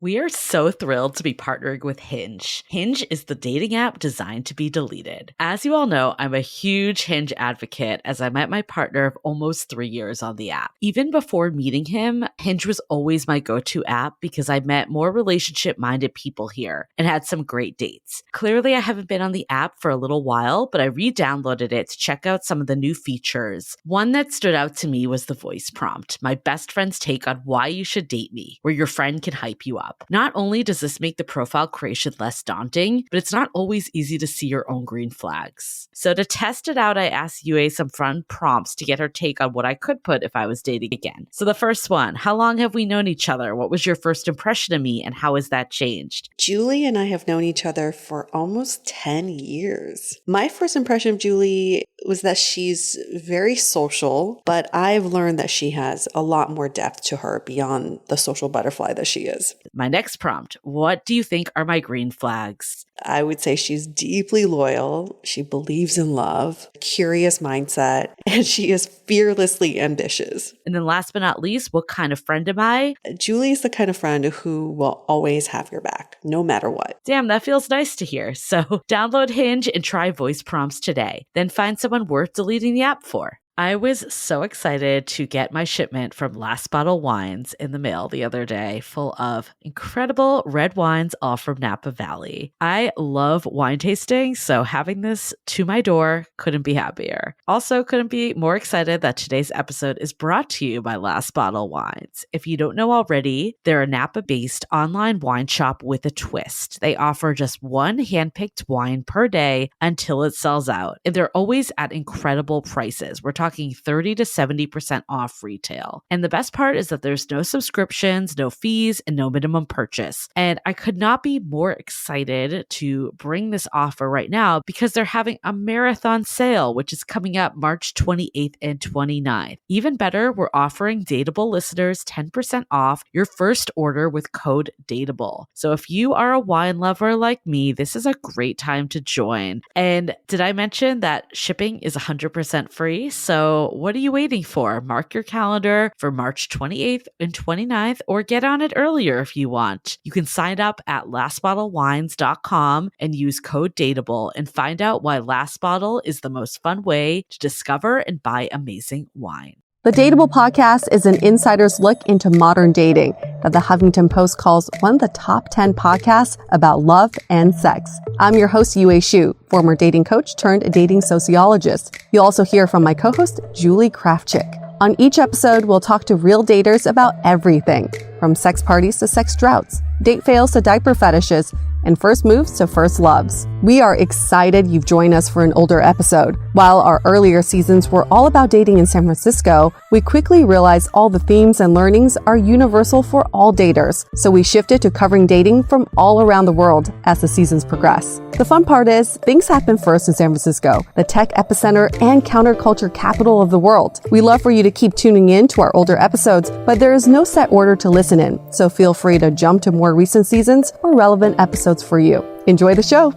We are so thrilled to be partnering with Hinge. Hinge is the dating app designed to be deleted. As you all know, I'm a huge Hinge advocate as I met my partner of almost 3 years on the app. Even before meeting him, Hinge was always my go-to app because I met more relationship-minded people here and had some great dates. Clearly, I haven't been on the app for a little while, but I re-downloaded it to check out some of the new features. One that stood out to me was the voice prompt, my best friend's take on why you should date me, where your friend can hype you up. Not only does this make the profile creation less daunting, but it's not always easy to see your own green flags. So to test it out, I asked Yue some fun prompts to get her take on what I could put if I was dating again. So the first one, how long have we known each other? What was your first impression of me and how has that changed? Julie and I have known each other for almost 10 years. My first impression of Julie was that she's very social, but I've learned that she has a lot more depth to her beyond the social butterfly that she is. My next prompt, what do you think are my green flags? I would say she's deeply loyal. She believes in love, curious mindset, and she is fearlessly ambitious. And then last but not least, what kind of friend am I? Julie is the kind of friend who will always have your back, no matter what. Damn, that feels nice to hear. So download Hinge and try voice prompts today. Then find someone worth deleting the app for. I was so excited to get my shipment from Last Bottle Wines in the mail the other day, full of incredible red wines, all from Napa Valley. I love wine tasting, so having this to my door couldn't be happier. Also, couldn't be more excited that today's episode is brought to you by Last Bottle Wines. If you don't know already, they're a Napa-based online wine shop with a twist. They offer just one handpicked wine per day until it sells out, and they're always at incredible prices. We're talking 30 to 70% off retail. And the best part is that there's no subscriptions, no fees, and no minimum purchase. And I could not be more excited to bring this offer right now because they're having a marathon sale, which is coming up March 28th and 29th. Even better, we're offering Dateable listeners 10% off your first order with code DATEABLE. So if you are a wine lover like me, this is a great time to join. And did I mention that shipping is 100% free? So what are you waiting for? Mark your calendar for March 28th and 29th or get on it earlier if you want. You can sign up at lastbottlewines.com and use code DATEABLE and find out why Last Bottle is the most fun way to discover and buy amazing wine. The Dateable podcast is an insider's look into modern dating that the Huffington Post calls one of the top 10 podcasts about love and sex. I'm your host, Yue Xu, former dating coach turned dating sociologist. You'll also hear from my co-host, Julie Krafchick. On each episode, we'll talk to real daters about everything, from sex parties to sex droughts, date fails to diaper fetishes, and first moves to first loves. We are excited you've joined us for an older episode. While our earlier seasons were all about dating in San Francisco, we quickly realized all the themes and learnings are universal for all daters. So we shifted to covering dating from all around the world as the seasons progress. The fun part is, things happen first in San Francisco, the tech epicenter and counterculture capital of the world. We love for you to keep tuning in to our older episodes, but there is no set order to listen in, so feel free to jump to more recent seasons or relevant episodes for you. Enjoy the show.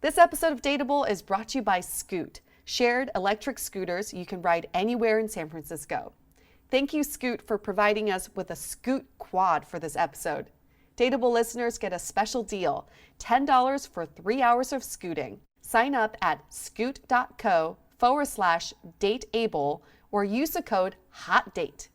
This episode of Dateable is brought to you by Scoot, shared electric scooters you can ride anywhere in San Francisco. Thank you, Scoot, for providing us with a Scoot Quad for this episode. Dateable listeners get a special deal, $10 for 3 hours of scooting. Sign up at scoot.co/dateable or use the code HOTDATE.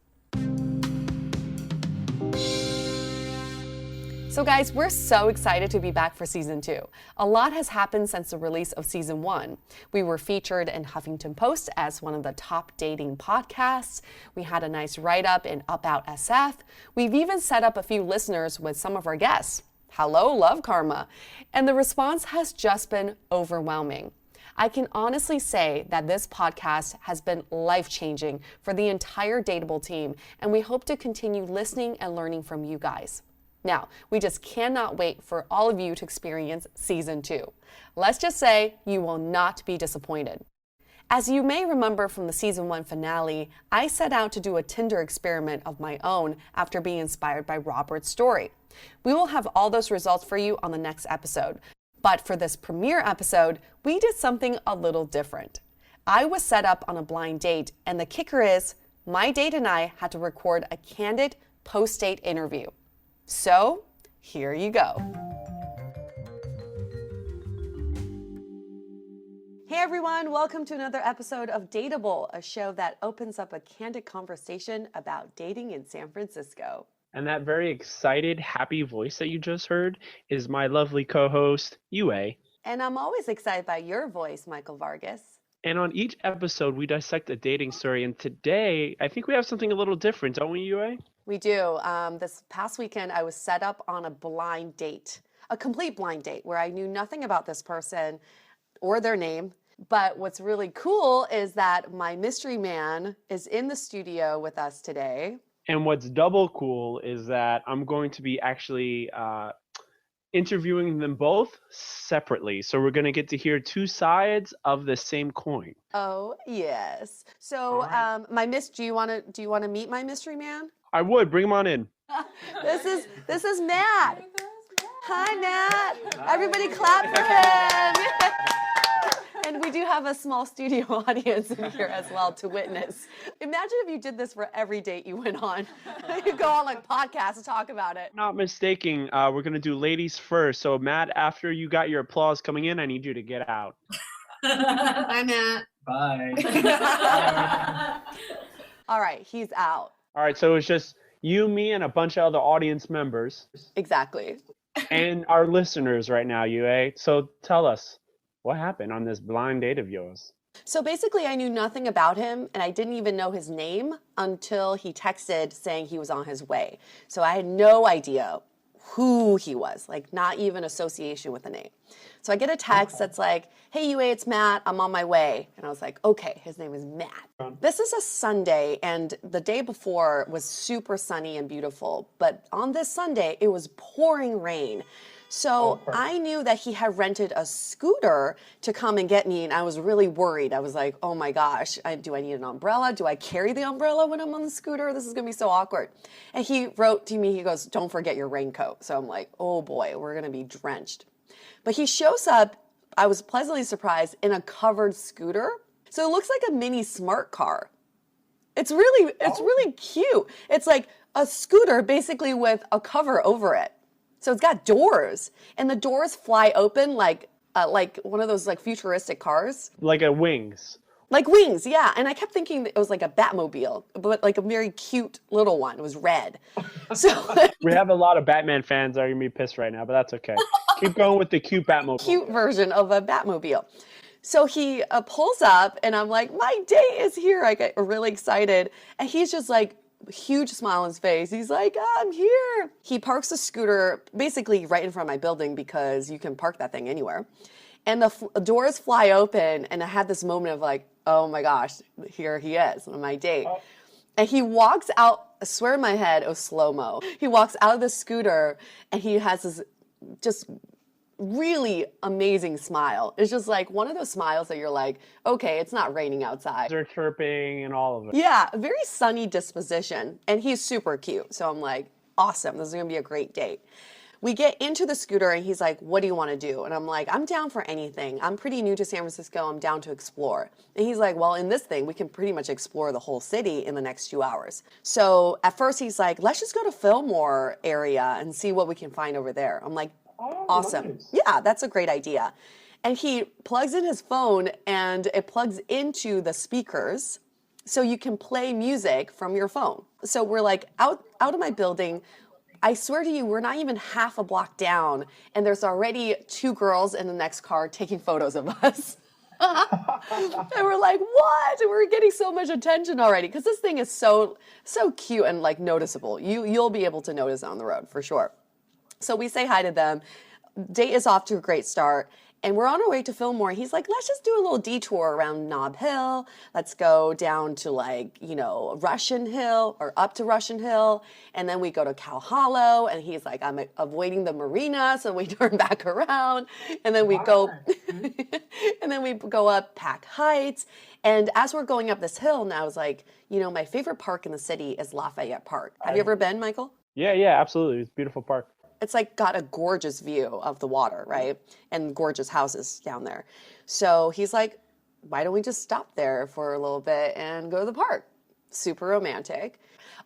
So guys, we're so excited to be back for season 2. A lot has happened since the release of season 1. We were featured in Huffington Post as one of the top dating podcasts. We had a nice write-up in About SF. We've even set up a few listeners with some of our guests. Hello, Love Karma. And the response has just been overwhelming. I can honestly say that this podcast has been life-changing for the entire Dateable team, and we hope to continue listening and learning from you guys. Now, we just cannot wait for all of you to experience season 2. Let's just say you will not be disappointed. As you may remember from the season 1 finale, I set out to do a Tinder experiment of my own after being inspired by Robert's story. We will have all those results for you on the next episode. But for this premiere episode, we did something a little different. I was set up on a blind date, and the kicker is, my date and I had to record a candid post-date interview. So, here you go. Hey everyone, welcome to another episode of DATEABLE, a show that opens up a candid conversation about dating in San Francisco. And that very excited, happy voice that you just heard is my lovely co-host, Yue. And I'm always excited by your voice, Michael Vargas. And on each episode, we dissect a dating story. And today, I think we have something a little different, don't we, Yue? We do. This past weekend, I was set up on a blind date, a complete blind date, where I knew nothing about this person or their name. But what's really cool is that my mystery man is in the studio with us today. And what's double cool is that I'm going to be actually interviewing them both separately. So we're going to get to hear two sides of the same coin. Oh, yes. So, right. Do you want to meet my mystery man? I would. Bring him on in. This is Matt. Hi, Matt. Everybody clap for him. And we do have a small studio audience in here as well to witness. Imagine if you did this for every date you went on. You go on like podcasts to talk about it. Not mistaking, we're going to do ladies first. So Matt, after you got your applause coming in, I need you to get out. Bye, Matt. Bye. All right, he's out. All right, so it's just you, me, and a bunch of other audience members. Exactly. And our listeners right now, Yue. So tell us, what happened on this blind date of yours? So basically, I knew nothing about him, and I didn't even know his name until he texted saying he was on his way. So I had no idea who he was, like not even association with the name. So I get a text that's like, hey, Yue, it's Matt. I'm on my way. And I was like, okay, his name is Matt. This is a Sunday, and the day before was super sunny and beautiful. But on this Sunday, it was pouring rain. So I knew that he had rented a scooter to come and get me, and I was really worried. I was like, oh my gosh, do I need an umbrella? Do I carry the umbrella when I'm on the scooter? This is going to be so awkward. And he wrote to me, he goes, don't forget your raincoat. So I'm like, oh boy, we're going to be drenched. But he shows up, I was pleasantly surprised, in a covered scooter. So it looks like a mini smart car. It's really cute. It's like a scooter basically with a cover over it. So it's got doors, and the doors fly open like one of those like futuristic cars. Like a wings. Like wings, yeah. And I kept thinking that it was like a Batmobile, but like a very cute little one. It was red. So We have a lot of Batman fans that are going to be pissed right now, but that's okay. Keep going with the cute Batmobile. Cute version of a Batmobile. So he pulls up, and I'm like, my date is here. I get really excited. And he's just like, huge smile on his face. He's like, I'm here. He parks the scooter basically right in front of my building because you can park that thing anywhere. And the doors fly open, and I had this moment of like, oh my gosh, here he is on my date. Oh. And he walks out, I swear in my head, it was slow-mo. He walks out of the scooter, and he has this just really amazing smile. It's just like one of those smiles that you're like, okay, it's not raining outside. They're chirping and all of it. Yeah, very sunny disposition. And he's super cute. So I'm like, awesome. This is going to be a great date. We get into the scooter, and he's like, what do you want to do? And I'm like, I'm down for anything. I'm pretty new to San Francisco. I'm down to explore. And he's like, well, in this thing, we can pretty much explore the whole city in the next 2 hours. So at first he's like, let's just go to Fillmore area and see what we can find over there. I'm like, awesome. Nice. Yeah, that's a great idea. And he plugs in his phone, and it plugs into the speakers so you can play music from your phone. So we're like out of my building. I swear to you, we're not even half a block down, and there's already 2 girls in the next car taking photos of us. And we're like, what? We're getting so much attention already because this thing is so cute and like noticeable. You'll be able to notice on the road for sure. So we say hi to them. Date is off to a great start. And we're on our way to Fillmore. He's like, let's just do a little detour around Nob Hill. Let's go down to like, Russian Hill or up to Russian Hill. And then we go to Cow Hollow. And he's like, I'm avoiding the marina. So we turn back around. And then we go, and then we go up Pack Heights. And as we're going up this hill, now I was like, my favorite park in the city is Lafayette Park. Have you ever been, Michael? Yeah, absolutely. It's a beautiful park. It's like got a gorgeous view of the water, right? And gorgeous houses down there. So he's like, why don't we just stop there for a little bit and go to the park? super romantic.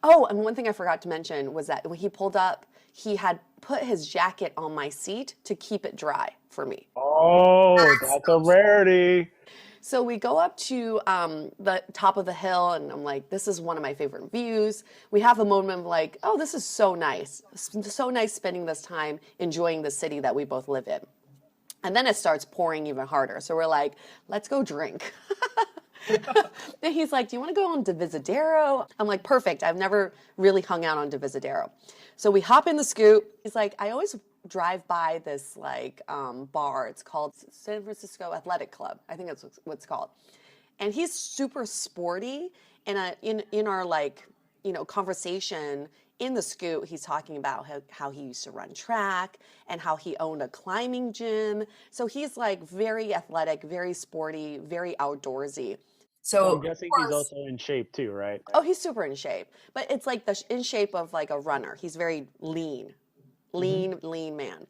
Oh, and one thing I forgot to mention was that when he pulled up, he had put his jacket on my seat to keep it dry for me. Oh, that's a rarity. So we go up to the top of the hill, and I'm like, this is one of my favorite views. We have a moment of like, oh, this is so nice. So nice spending this time enjoying the city that we both live in. And then it starts pouring even harder. So we're like, let's go drink. And he's like, do you want to go on Divisadero? I'm like, perfect. I've never really hung out on Divisadero. So we hop in the scoop. He's like, I always drive by this like bar. It's called San Francisco Athletic Club. I think that's what it's called. And he's super sporty. And in our like, conversation in the scoot, he's talking about how he used to run track and how he owned a climbing gym. So he's like very athletic, very sporty, very outdoorsy. So I'm guessing he's also in shape too, right? Oh, he's super in shape, but it's like in shape of like a runner. He's very lean man.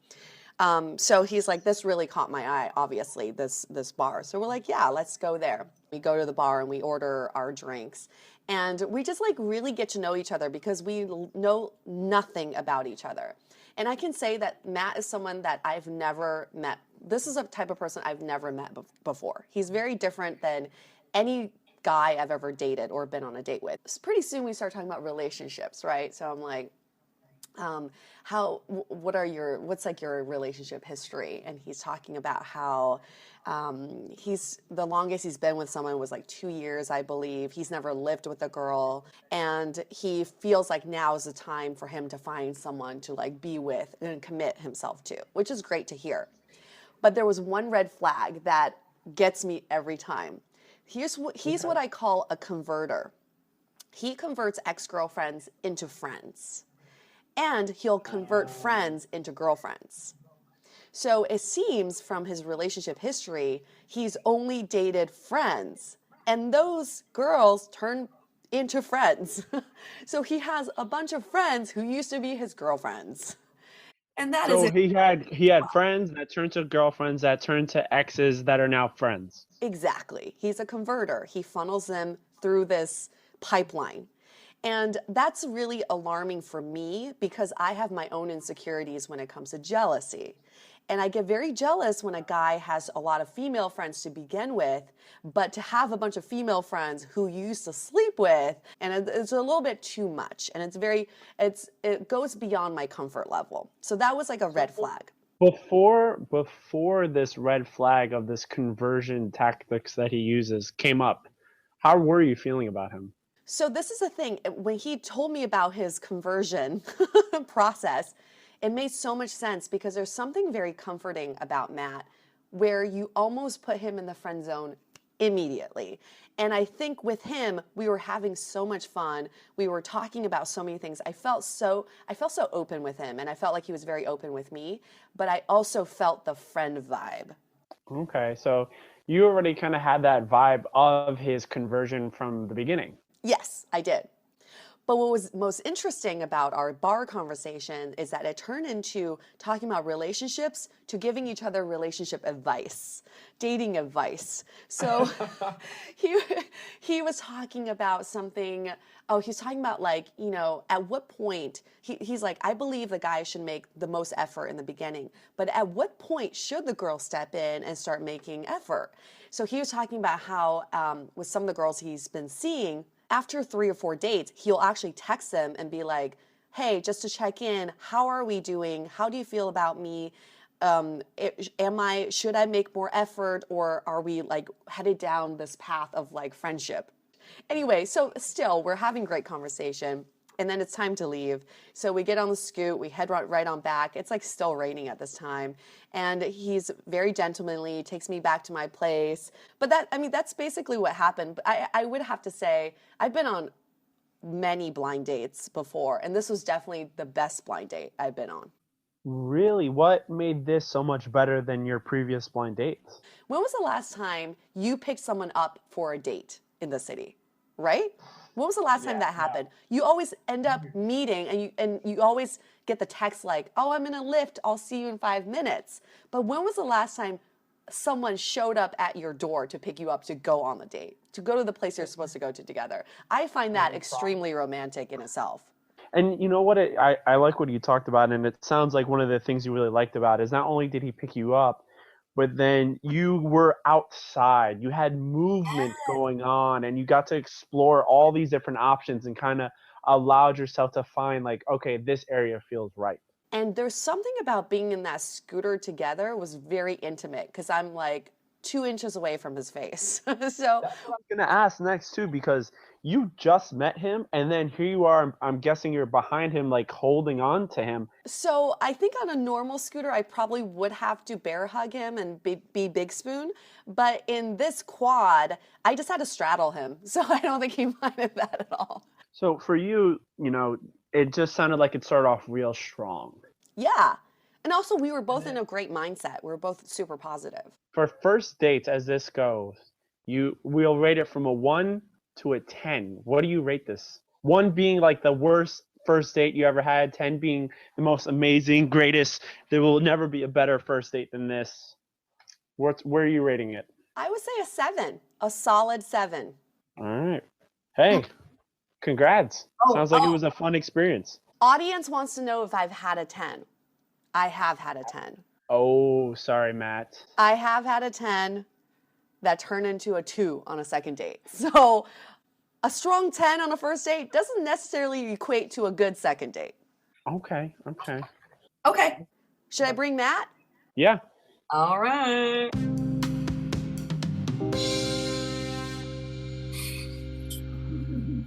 So he's like, this really caught my eye, obviously, this bar. So we're like, yeah, let's go there. We go to the bar and we order our drinks. And we just like really get to know each other because we know nothing about each other. And I can say that Matt is someone that I've never met. This is a type of person I've never met before. He's very different than any guy I've ever dated or been on a date with. So pretty soon we start talking about relationships, right? So I'm like, what's like your relationship history? And he's talking about how the longest he's been with someone was like 2 years, I believe. He's never lived with a girl, and he feels like now is the time for him to find someone to like be with and commit himself to, which is great to hear. But there was one red flag that gets me every time. He's what I call a converter. He converts ex-girlfriends into friends. And he'll convert friends into girlfriends. So it seems from his relationship history, he's only dated friends. And those girls turn into friends. So he has a bunch of friends who used to be his girlfriends. And that is he had friends that turned to girlfriends that turned to exes that are now friends. Exactly. He's a converter. He funnels them through this pipeline. And that's really alarming for me because I have my own insecurities when it comes to jealousy. And I get very jealous when a guy has a lot of female friends to begin with, but to have a bunch of female friends who you used to sleep with, and it's a little bit too much. And it goes beyond my comfort level. So that was like a red flag. Before this red flag of this conversion tactics that he uses came up, how were you feeling about him? So this is the thing. When he told me about his conversion process, it made so much sense because there's something very comforting about Matt where you almost put him in the friend zone immediately. And I think with him, we were having so much fun. We were talking about so many things. I felt so open with him, and I felt like he was very open with me, but I also felt the friend vibe. Okay, so you already kind of had that vibe of his conversion from the beginning. Yes, I did. But what was most interesting about our bar conversation is that it turned into talking about relationships to giving each other relationship advice, dating advice. So he was talking about something. Oh, he's talking about like, at what point, he's like, I believe the guy should make the most effort in the beginning. But at what point should the girl step in and start making effort? So he was talking about how with some of the girls he's been seeing, after 3 or 4 dates, he'll actually text them and be like, hey, just to check in, how are we doing? How do you feel about me? Should I make more effort, or are we like headed down this path of like friendship? Anyway, so still we're having great conversation, and then it's time to leave. So we get on the scoot, we head right on back. It's like still raining at this time. And he's very gentlemanly, takes me back to my place. But that's basically what happened. But I would have to say, I've been on many blind dates before, and this was definitely the best blind date I've been on. Really? What made this so much better than your previous blind dates? When was the last time you picked someone up for a date in the city, right? When was the last time that happened? You always end up meeting, and you always get the text like, oh, I'm in a lift, I'll see you in 5 minutes. But when was the last time someone showed up at your door to pick you up to go on the date, to go to the place you're supposed to go to together. I find that extremely romantic in itself. And you know what? I like what you talked about, and it sounds like one of the things you really liked about it is not only did he pick you up, but then you were outside. You had movement going on, and you got to explore all these different options and kind of allowed yourself to find like, okay, this area feels right. And there's something about being in that scooter together was very intimate because I'm like 2 inches away from his face. So That's what I was gonna ask next too, because you just met him, and then here you are. I'm guessing you're behind him, like holding on to him. So I think on a normal scooter, I probably would have to bear hug him and be Big Spoon. But in this quad, I just had to straddle him. So I don't think he minded that at all. So for you, it just sounded like it started off real strong. Yeah. And also, we were both in a great mindset. We were both super positive. For first dates, as this goes, we'll rate it from a 1 to a 10. What do you rate this? 1 being like the worst first date you ever had, 10 being the most amazing, greatest. There will never be a better first date than this. Where are you rating it? I would say a 7, a solid 7. All right. Hey, congrats. Sounds like it was a fun experience. Audience wants to know if I've had a 10. I have had a 10. Oh, sorry, Matt. I have had a 10 that turned into a 2 on a second date. So a strong 10 on a first date doesn't necessarily equate to a good second date. Okay. Okay. Should I bring Matt? Yeah. All right.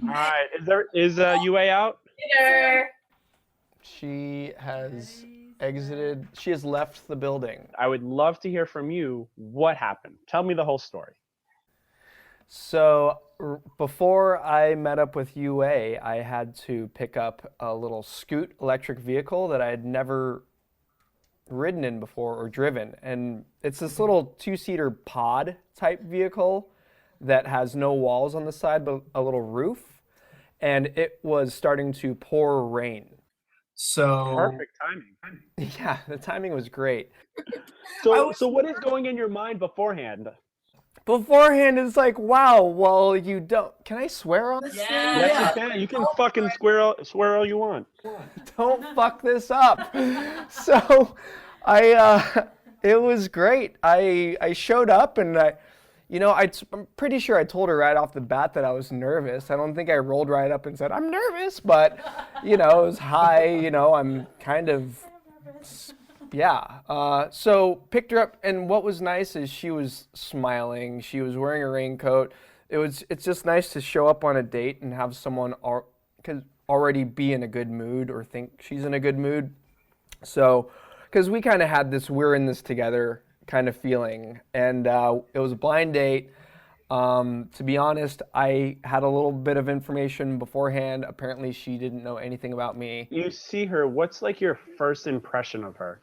All right. Is UA out? Later. She has exited. She has left the building. I would love to hear from you. What happened? Tell me the whole story. So before I met up with UA, I had to pick up a little Scoot electric vehicle that I had never ridden in before or driven. And it's this little 2-seater pod type vehicle that has no walls on the side, but a little roof. And it was starting to pour rain. So Perfect timing. yeah, the timing was great. So what is going in your mind beforehand? Beforehand, it's like, wow, well, you don't. Can I swear on this thing? Yes, you can. You can fucking swear all you want. Don't fuck this up. So it was great. I showed up and I'm pretty sure I told her right off the bat that I was nervous. I don't think I rolled right up and said, I'm nervous, but, it was high, I'm kind of, yeah. So picked her up, and what was nice is she was smiling. She was wearing a raincoat. It's just nice to show up on a date and have someone already be in a good mood or think she's in a good mood. So, because we kind of had this we're in this together kind of feeling, and it was a blind date. To be honest, I had a little bit of information beforehand. Apparently she didn't know anything about me. You see her, what's like your first impression of her?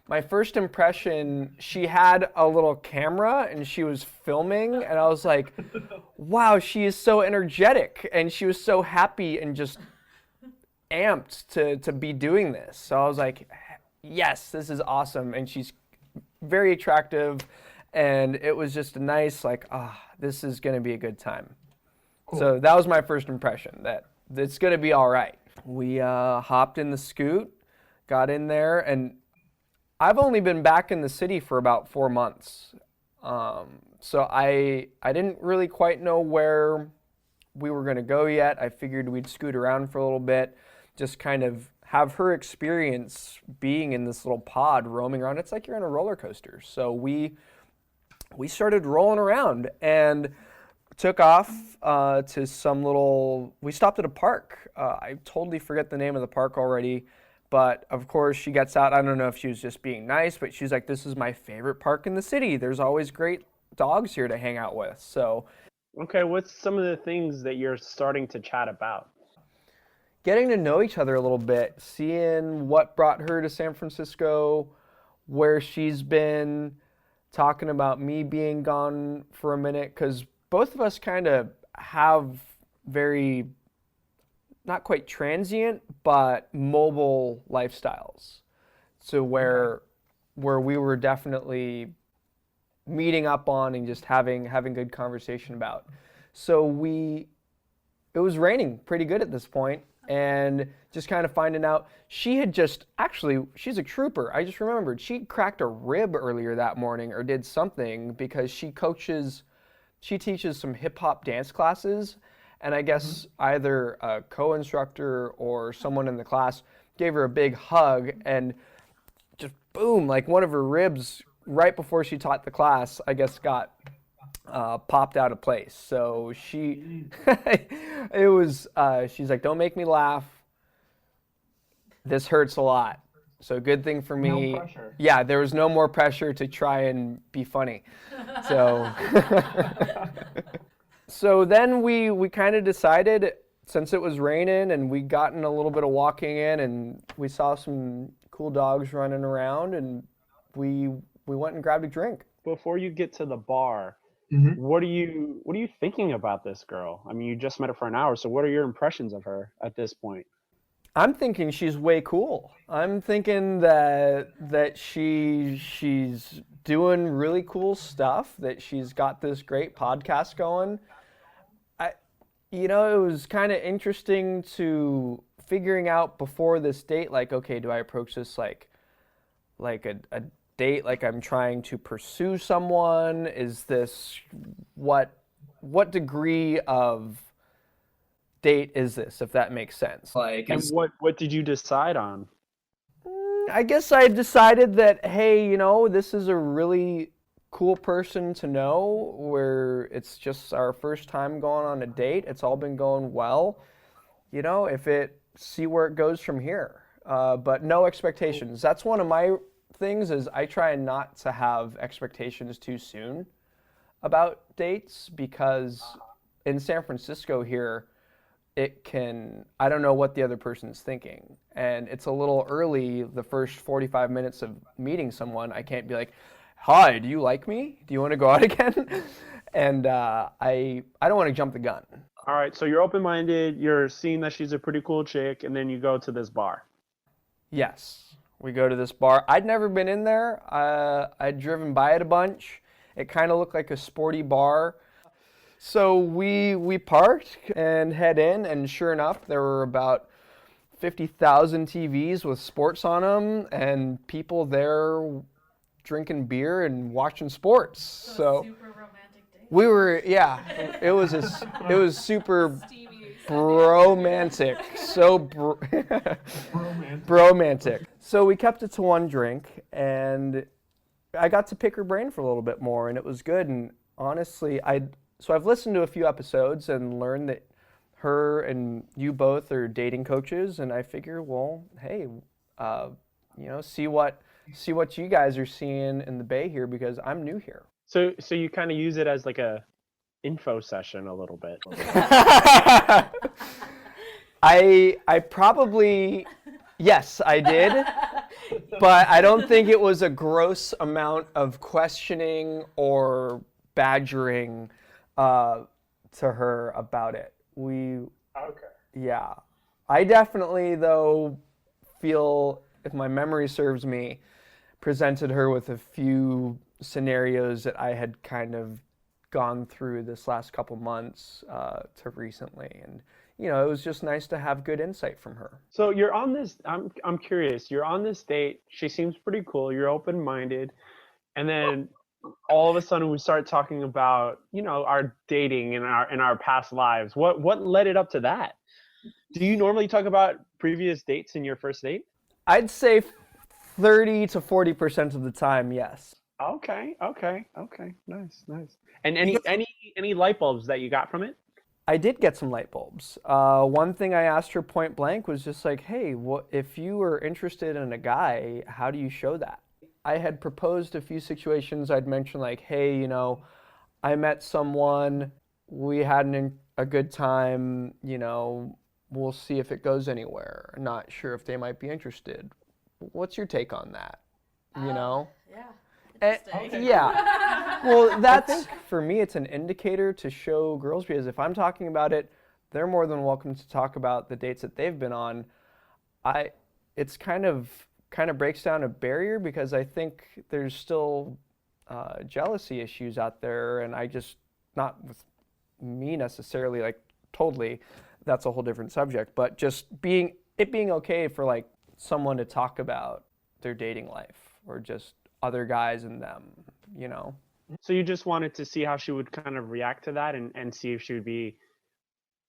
My first impression, she had a little camera and she was filming, and I was like, wow, she is so energetic, and she was so happy and just amped to be doing this. So I was like, yes, this is awesome. And she's very attractive, and it was just a nice, like, this is going to be a good time. Cool. So that was my first impression, that it's going to be all right. We hopped in the Scoot, got in there, and I've only been back in the city for about 4 months. So I didn't really quite know where we were going to go yet. I figured we'd scoot around for a little bit, just kind of have her experience being in this little pod roaming around. It's like you're in a roller coaster. So we started rolling around and took off to some little, we stopped at a park. I totally forget the name of the park already, but of course she gets out. I don't know if she was just being nice, but she's like, this is my favorite park in the city. There's always great dogs here to hang out with. So, okay, what's some of the things that you're starting to chat about? Getting to know each other a little bit, seeing what brought her to San Francisco, where she's been, talking about me being gone for a minute, because both of us kind of have very, not quite transient, but mobile lifestyles. So where we were definitely meeting up on and just having good conversation about. So it was raining pretty good at this point, and just kind of finding out she had just actually, she's a trooper. I just remembered she cracked a rib earlier that morning or did something because she teaches some hip hop dance classes, and I guess either a co-instructor or someone in the class gave her a big hug, and just boom, like one of her ribs right before she taught the class, I guess got popped out of place. So she's like, don't make me laugh. This hurts a lot. So good thing for me. No pressure. Yeah, there was no more pressure to try and be funny. So, so then we kind of decided, since it was raining and we gotten a little bit of walking in and we saw some cool dogs running around, and we went and grabbed a drink. Before you get to the bar, what are you thinking about this girl? I mean, you just met her for an hour, so what are your impressions of her at this point? I'm thinking she's way cool. I'm thinking that she's doing really cool stuff, that she's got this great podcast going. It was kind of interesting to figuring out before this date, like, okay, do I approach this like a date, like I'm trying to pursue someone? Is this what degree of date is this, if that makes sense? Like, And what did you decide on? I guess I decided that, hey, this is a really cool person to know, where it's just our first time going on a date. It's all been going well. See where it goes from here. But no expectations. That's one of my things, is I try not to have expectations too soon about dates, because in San Francisco here, I don't know what the other person's thinking. And it's a little early, the first 45 minutes of meeting someone. I can't be like, hi, do you like me? Do you want to go out again? And I don't want to jump the gun. All right, so you're open-minded, you're seeing that she's a pretty cool chick, and then you go to this bar. Yes, we go to this bar. I'd never been in there. I'd driven by it a bunch. It kind of looked like a sporty bar. So we parked and head in, and sure enough, there were about 50,000 TVs with sports on them, and people there drinking beer and watching sports. So super romantic date. we were, yeah, it was super bromantic, so bromantic. So we kept it to one drink, and I got to pick her brain for a little bit more, and it was good. And honestly, So I've listened to a few episodes and learned that her and you both are dating coaches, and I figure, well, hey, see what you guys are seeing in the Bay here, because I'm new here. So you kind of use it as like a info session a little bit. I probably, yes, I did, but I don't think it was a gross amount of questioning or badgering to her about it. Yeah. I definitely, though, feel, if my memory serves me, presented her with a few scenarios that I had kind of gone through this last couple months to recently. And, it was just nice to have good insight from her. So you're on this, I'm curious, you're on this date, she seems pretty cool, you're open-minded, and then all of a sudden we start talking about, our dating and our past lives. What led it up to that? Do you normally talk about previous dates in your first date? I'd say 30 to 40% of the time, yes. Okay. Nice. And any light bulbs that you got from it? I did get some light bulbs. One thing I asked her point blank was just like, hey, if you were interested in a guy, how do you show that? I had proposed a few situations. I'd mentioned like, hey, I met someone, we had a good time, we'll see if it goes anywhere. Not sure if they might be interested. What's your take on that? Yeah. Yeah. Well, that's, for me, it's an indicator to show girls, because if I'm talking about it, they're more than welcome to talk about the dates that they've been on. It's kind of breaks down a barrier, because I think there's still jealousy issues out there, and I just, not with me necessarily, like totally, that's a whole different subject, but just being okay for like someone to talk about their dating life or just other guys and them, you know. So you just wanted to see how she would kind of react to that and see if she would be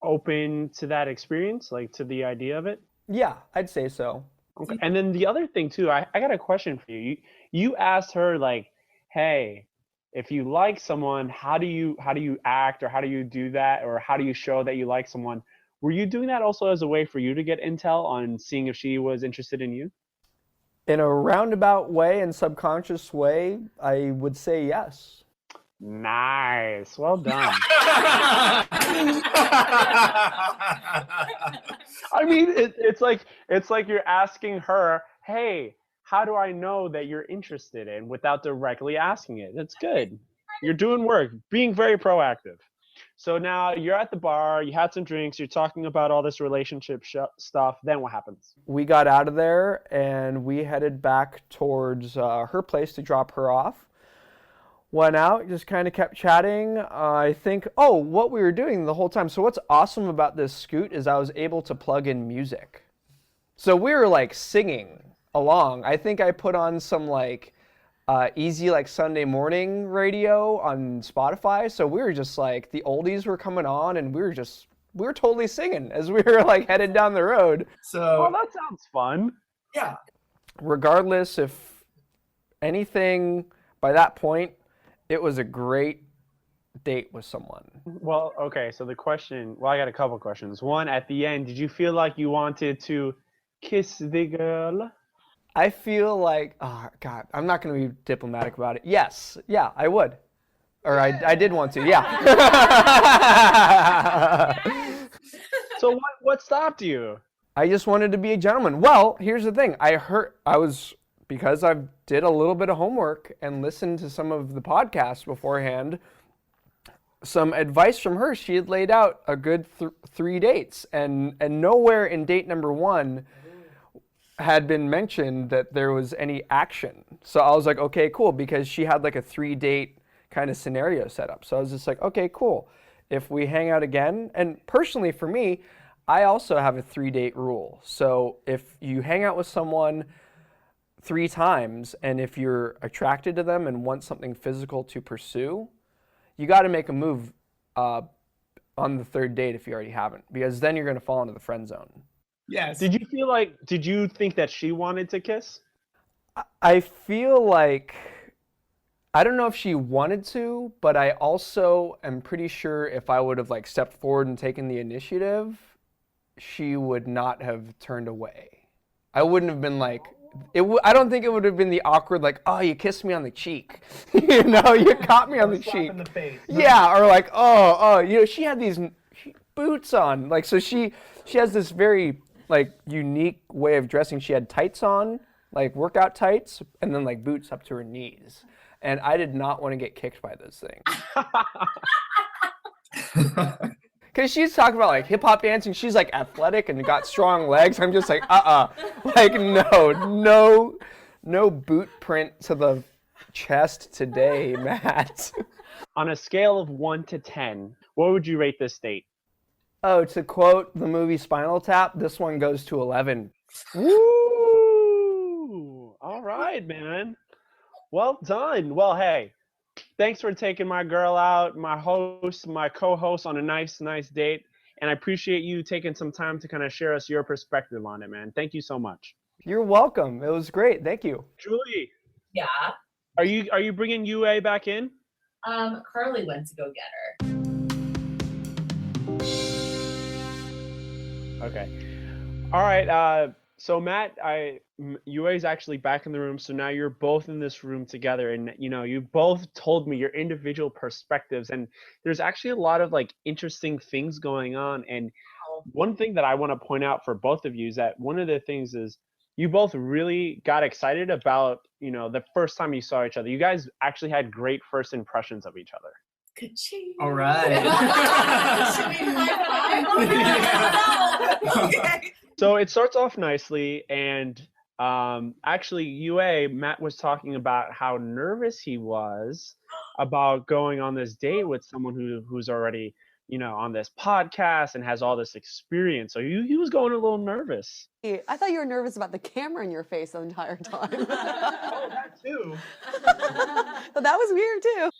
open to that experience, like to the idea of it? Yeah, I'd say so. Okay. And then the other thing too, I got a question for you. You asked her like, hey, if you like someone, how do you act, or how do you do that, or how do you show that you like someone? Were you doing that also as a way for you to get intel on seeing if she was interested in you? In a roundabout way and subconscious way, I would say yes. Nice. Well done. I mean, it's like you're asking her, hey, how do I know that you're interested in, without directly asking it? That's good. You're doing work, being very proactive. So now you're at the bar, you had some drinks, you're talking about all this relationship stuff. Then what happens? We got out of there and we headed back towards her place to drop her off. Went out, just kind of kept chatting. I think, what we were doing the whole time. So what's awesome about this scoot is I was able to plug in music. So we were like singing along. I think I put on some like easy like Sunday morning radio on Spotify. So we were just like, the oldies were coming on and we were totally singing as we were like headed down the road. So that sounds fun. Yeah. Regardless if anything, by that point, it was a great date with someone. Well, okay, so I got a couple questions. One, at the end, did you feel like you wanted to kiss the girl? I feel like, oh God, I'm not going to be diplomatic about it. Yes, yeah, I would. Or I did want to, yeah. So what stopped you? I just wanted to be a gentleman. Well, here's the thing. Because I did a little bit of homework and listened to some of the podcasts beforehand, some advice from her. She had laid out a good 3 dates, and nowhere in date number 1 had been mentioned that there was any action. So I was like, okay, cool, because she had like a 3-date kind of scenario set up. So I was just like, okay, cool. If we hang out again, and personally for me, I also have a 3-date rule. So if you hang out with someone 3 times, and if you're attracted to them and want something physical to pursue, you got to make a move on the 3rd date if you already haven't, because then you're going to fall into the friend zone. Yes. Did you think that she wanted to kiss? I feel like, I don't know if she wanted to, but I also am pretty sure if I would have like stepped forward and taken the initiative, she would not have turned away. I wouldn't have been like, I don't think it would have been the awkward, like, oh, you kissed me on the cheek. You know, you caught me on the cheek. In the face. Yeah, or like, she had these boots on. Like, so she has this very, like, unique way of dressing. She had tights on, like workout tights, and then like boots up to her knees. And I did not want to get kicked by those things. Because she's talking about like hip hop dancing, she's like athletic and got strong legs. I'm just like, like no boot print to the chest today, Matt. On a scale of 1 to 10, what would you rate this date? Oh, to quote the movie Spinal Tap, this one goes to 11. Woo! All right, man. Well done. Well, hey. Thanks for taking my girl out, my co-host on a nice date. And I appreciate you taking some time to kind of share us your perspective on it, man. Thank you so much. You're welcome. It was great. Thank you. Julie. Yeah. Are you bringing UA back in? Carly went to go get her. Okay. All right. So Matt, UA is actually back in the room. So now you're both in this room together, and you both told me your individual perspectives, and there's actually a lot of like interesting things going on. And one thing that I want to point out for both of you is that one of the things is you both really got excited about, the first time you saw each other. You guys actually had great first impressions of each other. Ka-ching. All right. Should we high five? Okay. So it starts off nicely, and Actually, Matt was talking about how nervous he was about going on this date with someone who's already, on this podcast and has all this experience. So he was going a little nervous. I thought you were nervous about the camera in your face the entire time. Oh, that too. But that was weird too.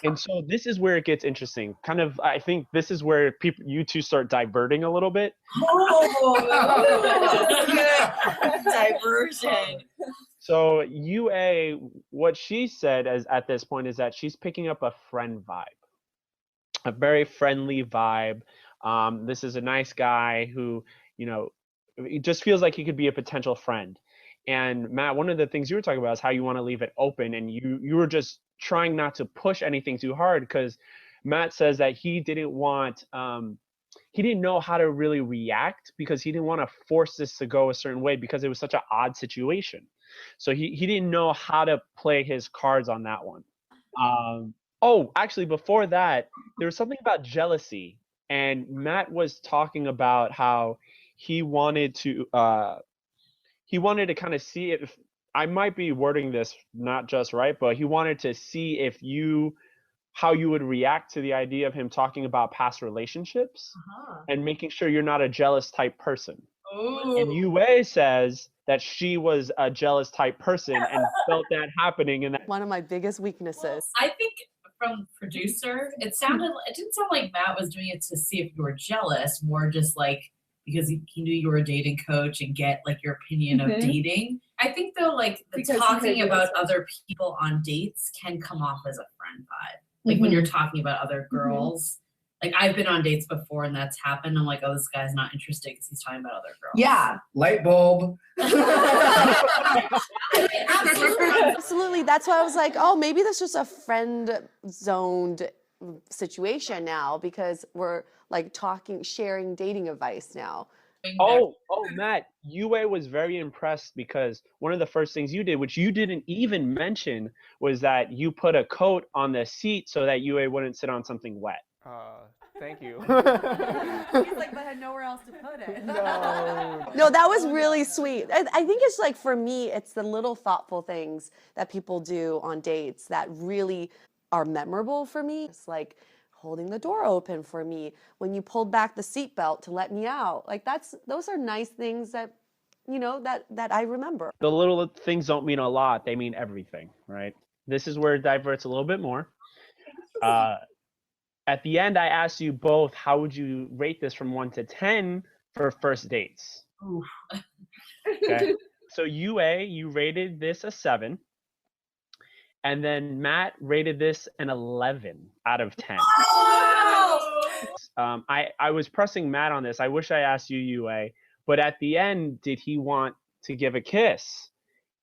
And so this is where it gets interesting. Kind of, I think this is where you two start diverting a little bit. Oh, diversion. So what she said at this point is that she's picking up a friend vibe, a very friendly vibe. This is a nice guy who, it just feels like he could be a potential friend. And Matt, one of the things you were talking about is how you want to leave it open, and you were just trying not to push anything too hard, because Matt says that he didn't know how to really react, because he didn't want to force this to go a certain way because it was such an odd situation. So he didn't know how to play his cards on that one. Actually, before that, there was something about jealousy, and Matt was talking about how he wanted to kind of see if, I might be wording this not just right, but he wanted to see how you would react to the idea of him talking about past relationships and making sure you're not a jealous type person. Ooh. And Yue says that she was a jealous type person and felt that happening. And One of my biggest weaknesses. Well, I think from producer, it didn't sound like Matt was doing it to see if you were jealous, more just like because he knew you were a dating coach and get like your opinion of dating. I think though, like talking about other people on dates can come off as a friend vibe. Like when you're talking about other girls, like I've been on dates before and that's happened. I'm like, oh, this guy's not interested because he's talking about other girls. Yeah, light bulb. Absolutely. That's why I was like, oh, maybe that's just a friend zoned situation now, because we're like sharing dating advice now. Oh, Matt, Yue was very impressed because one of the first things you did, which you didn't even mention, was that you put a coat on the seat so that Yue wouldn't sit on something wet. Thank you. He's like, but I had nowhere else to put it. No, that was really sweet. I think it's like, for me, it's the little thoughtful things that people do on dates that really are memorable for me. It's like holding the door open for me, when you pulled back the seatbelt to let me out. Like those are nice things that, that I remember. The little things don't mean a lot. They mean everything, right? This is where it diverts a little bit more. At the end, I asked you both, how would you rate this from 1 to 10 for first dates? Okay. So you rated this a 7. And then Matt rated this an 11 out of 10. I was pressing Matt on this. I wish I asked you, Yue, but at the end, did he want to give a kiss?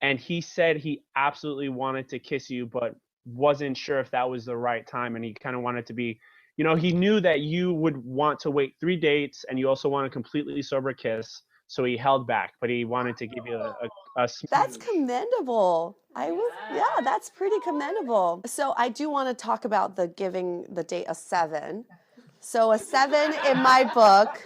And he said he absolutely wanted to kiss you, but wasn't sure if that was the right time. And he kind of wanted to be, he knew that you would want to wait 3 dates and you also want a completely sober kiss. So he held back, but he wanted to give you a smooth. That's commendable. That's pretty commendable. So I do want to talk about the giving the date a 7. So a 7 in my book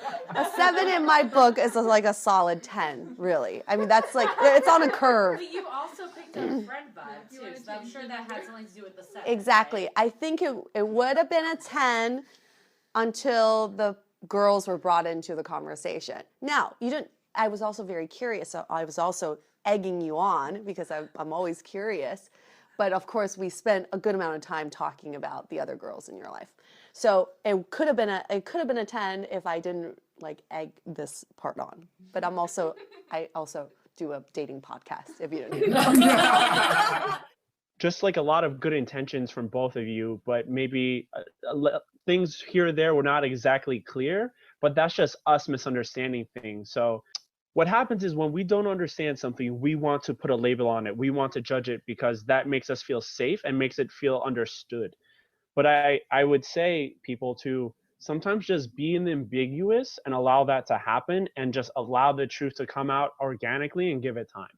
is like a solid 10, really. I mean, that's like, it's on a curve. But you also picked up a friend vibe too, so I'm sure that had something to do with the 7. Exactly. Right? I think it would have been a 10 until the girls were brought into the conversation. Now, I was also very curious. So I was also egging you on because I'm always curious. But of course, we spent a good amount of time talking about the other girls in your life. So it could have been a 10 if I didn't like egg this part on. But I also do a dating podcast, if you didn't know. Just like a lot of good intentions from both of you, but maybe things here or there were not exactly clear, but that's just us misunderstanding things. So what happens is when we don't understand something, we want to put a label on it. We want to judge it because that makes us feel safe and makes it feel understood. But I would say people to sometimes just be in the ambiguous and allow that to happen and just allow the truth to come out organically and give it time.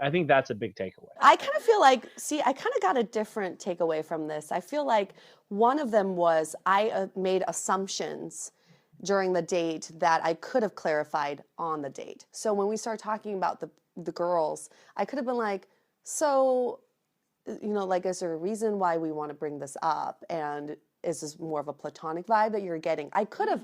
I think that's a big takeaway. I kind of feel like, I kind of got a different takeaway from this. I feel like one of them was I made assumptions during the date that I could have clarified on the date. So when we start talking about the girls, I could have been like, so, like, is there a reason why we want to bring this up? And is this more of a platonic vibe that you're getting? I could have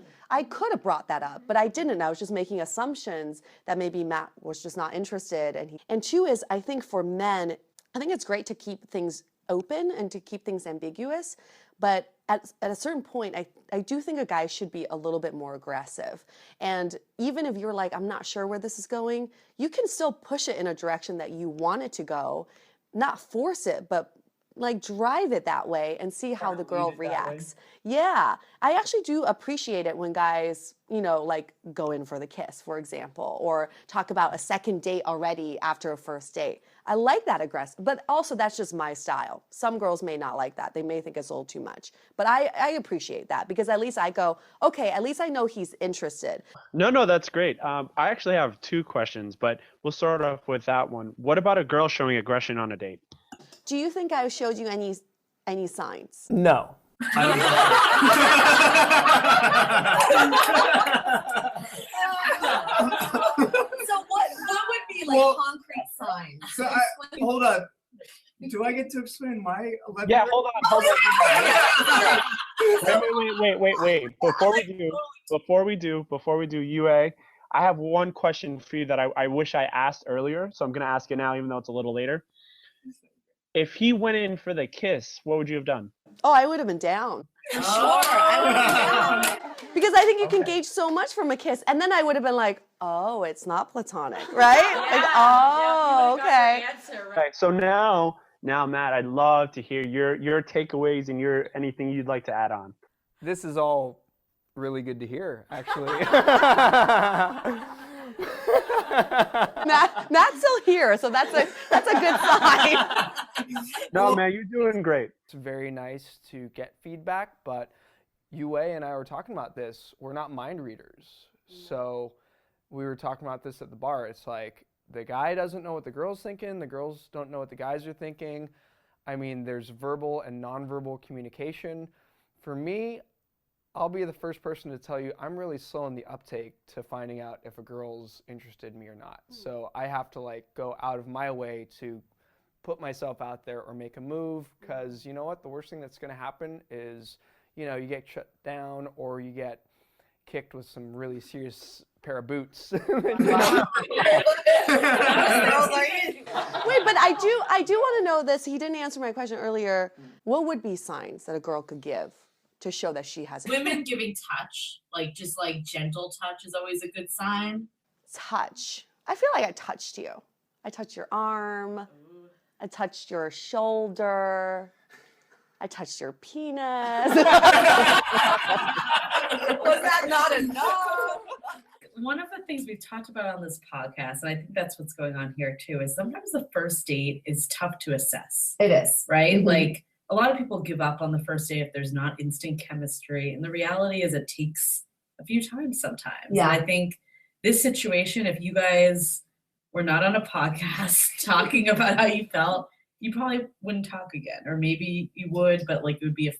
brought that up, but I didn't. I was just making assumptions that maybe Matt was just not interested. And two is, I think for men, I think it's great to keep things open and to keep things ambiguous. But at a certain point, I do think a guy should be a little bit more aggressive. And even if you're like, I'm not sure where this is going, you can still push it in a direction that you want it to go, not force it, but like drive it that way and see how the girl reacts. Yeah. I actually do appreciate it when guys, like go in for the kiss, for example, or talk about a second date already after a first date. I like that aggressive, but also that's just my style. Some girls may not like that. They may think it's a little too much, but I appreciate that because at least I go, okay, at least I know he's interested. No, that's great. I actually have two questions, but we'll start off with that one. What about a girl showing aggression on a date? Do you think I showed you any signs? No. So what would be like concrete signs? So hold on. Do I get to explain my 11? Yeah, hold on. Wait. Before we do UA, I have one question for you that I wish I asked earlier, so I'm gonna ask it now, even though it's a little later. If he went in for the kiss, what would you have done? Oh, I would have been down. Sure, I would be down. Because I think you can gauge so much from a kiss. And then I would have been like, oh, it's not platonic, right? Okay. Okay, so now, Matt, I'd love to hear your takeaways and anything you'd like to add on. This is all really good to hear, actually. Matt's still here, so that's a good sign. No, man, you're doing great. It's very nice to get feedback, but UA and I were talking about this. We're not mind readers. So we were talking about this at the bar. It's like the guy doesn't know what the girl's thinking. The girls don't know what the guys are thinking. I mean, there's verbal and nonverbal communication. For me, I'll be the first person to tell you I'm really slow in the uptake to finding out if a girl's interested in me or not. So I have to go out of my way to put myself out there or make a move, because you know what? The worst thing that's going to happen is, you get shut down or you get kicked with some really serious pair of boots. Wait, but I do want to know this. He didn't answer my question earlier. What would be signs that a girl could give to show that she has Women giving touch, just gentle touch is always a good sign. touch? I feel like I touched you. I touched your arm. I touched your shoulder. I touched your penis. Was that not enough? One of the things we've talked about on this podcast, and I think that's what's going on here too, is sometimes the first date is tough to assess. It is. Right? Mm-hmm. A lot of people give up on the first date if there's not instant chemistry. And the reality is it takes a few times sometimes. Yeah. And I think this situation, if you guys were not on a podcast talking about how you felt, you probably wouldn't talk again. Or maybe you would, but it would be a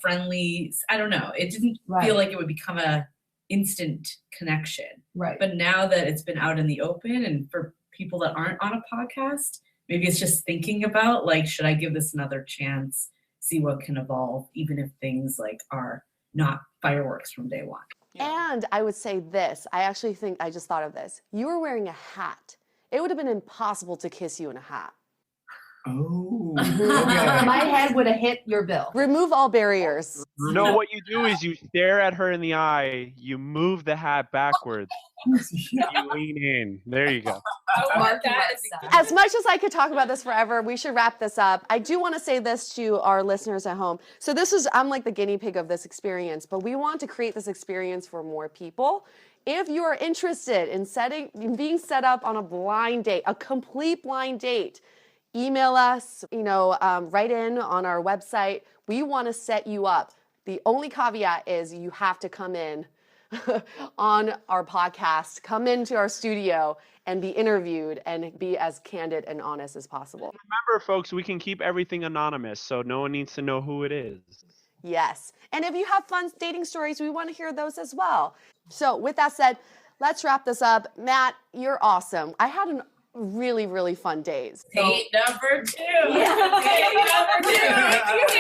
friendly, I don't know. It didn't feel like it would become a instant connection. Right. But now that it's been out in the open, and for people that aren't on a podcast, maybe it's just thinking about should I give this another chance, see what can evolve, even if things are not fireworks from day one. And I would say this. I actually think I just thought of this. You were wearing a hat. It would have been impossible to kiss you in a hat. Oh, okay. My head would have hit your bill. Remove all barriers. No, what you do is you stare at her in the eye, you move the hat backwards, you lean in. There you go. As much as I could talk about this forever, we should wrap this up. I do want to say this to our listeners at home. So I'm like the guinea pig of this experience, but we want to create this experience for more people. If you are interested in being set up on a blind date, a complete blind date, email us, write in on our website. We want to set you up. The only caveat is you have to come in on our podcast, come into our studio and be interviewed and be as candid and honest as possible. Remember, folks, we can keep everything anonymous, so no one needs to know who it is. Yes. And if you have fun dating stories, we want to hear those as well. So with that said, let's wrap this up. Matt, you're awesome. I had a really, really fun days. Date number 2. Date number 2. Date number 2.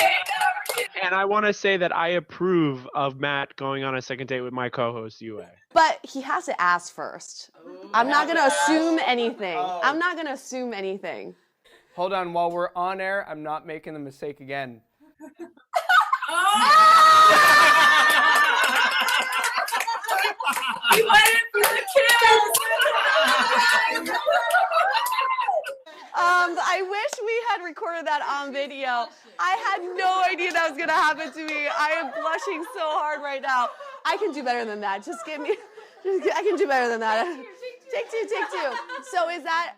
And I want to say that I approve of Matt going on a second date with my co-host, Yue. But he has to ask first. I'm not going to assume anything. I'm not going to assume anything. Hold on, while we're on air, I'm not making the mistake again. You went in for the kiss. I wish we had recorded that on video. I had no idea that was going to happen to me. I am blushing so hard right now. I can do better than that. Just give me, I can do better than that. Take two. So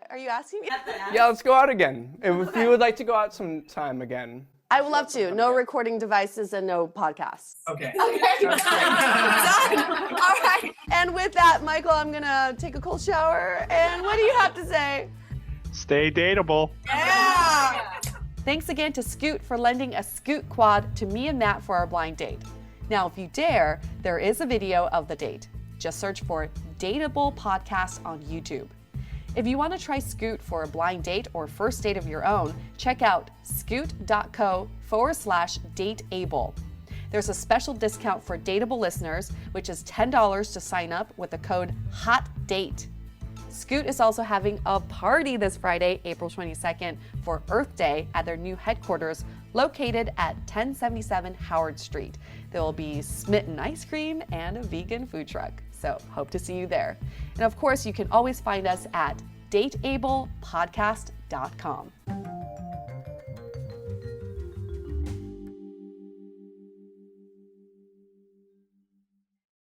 are you asking me? Yeah, let's go out again. If you would like to go out sometime again. I would love to. No recording devices and no podcasts. Okay. Done. All right. And with that, Michael, I'm going to take a cold shower. And what do you have to say? Stay dateable. Yeah. Thanks again to Scoot for lending a Scoot quad to me and Matt for our blind date. Now, if you dare, there is a video of the date. Just search for Dateable Podcast on YouTube. If you want to try Scoot for a blind date or first date of your own, check out scoot.co/dateable. There's a special discount for Dateable listeners, which is $10 to sign up with the code HOTDATE. Scoot is also having a party this Friday, April 22nd, for Earth Day at their new headquarters located at 1077 Howard Street. There will be Smitten ice cream and a vegan food truck. So hope to see you there. And of course, you can always find us at dateablepodcast.com.